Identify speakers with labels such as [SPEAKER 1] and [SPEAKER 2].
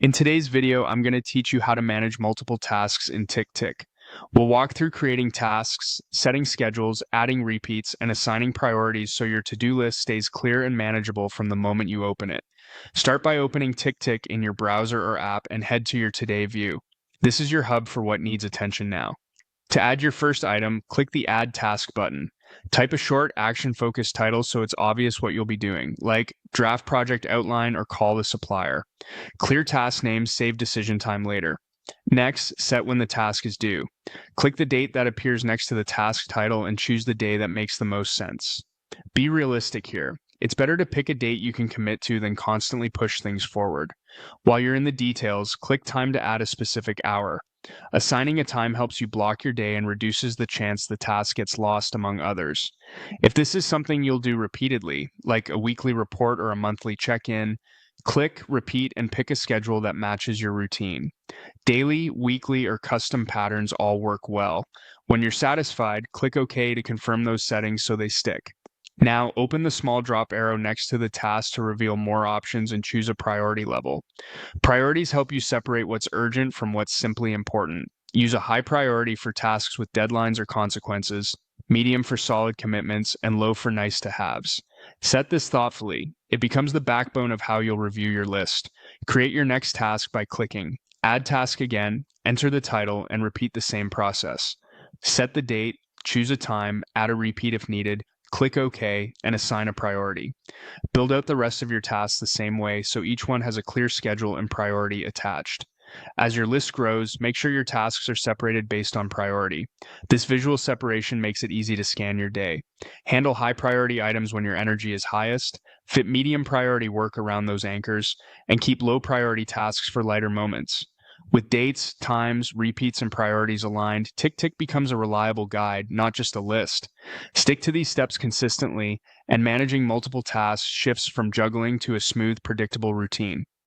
[SPEAKER 1] In today's video, I'm going to teach you how to manage multiple tasks in TickTick. We'll walk through creating tasks, setting schedules, adding repeats, and assigning priorities so your to-do list stays clear and manageable from the moment you open it. Start by opening TickTick in your browser or app and head to your Today view. This is your hub for what needs attention now. To add your first item, click the Add Task button. Type a short, action-focused title so it's obvious what you'll be doing, like Draft Project Outline or Call the Supplier. Clear task names save decision time later. Next, set when the task is due. Click the date that appears next to the task title and choose the day that makes the most sense. Be realistic here. It's better to pick a date you can commit to than constantly push things forward. While you're in the details, click Time to add a specific hour. Assigning a time helps you block your day and reduces the chance the task gets lost among others. If this is something you'll do repeatedly, like a weekly report or a monthly check-in, click, repeat, and pick a schedule that matches your routine. Daily, weekly, or custom patterns all work well. When you're satisfied, click OK to confirm those settings so they stick. Now, open the small drop arrow next to the task to reveal more options and choose a priority level. Priorities help you separate what's urgent from what's simply important. Use a high priority for tasks with deadlines or consequences, medium for solid commitments, and low for nice-to-haves. Set this thoughtfully. It becomes the backbone of how you'll review your list. Create your next task by clicking Add Task again, enter the title, and repeat the same process. Set the date, choose a time, add a repeat if needed, click OK, and assign a priority. Build out the rest of your tasks the same way so each one has a clear schedule and priority attached. As your list grows, make sure your tasks are separated based on priority. This visual separation makes it easy to scan your day. Handle high priority items when your energy is highest, fit medium priority work around those anchors, and keep low priority tasks for lighter moments. With dates, times, repeats, and priorities aligned, TickTick becomes a reliable guide, not just a list. Stick to these steps consistently, and managing multiple tasks shifts from juggling to a smooth, predictable routine.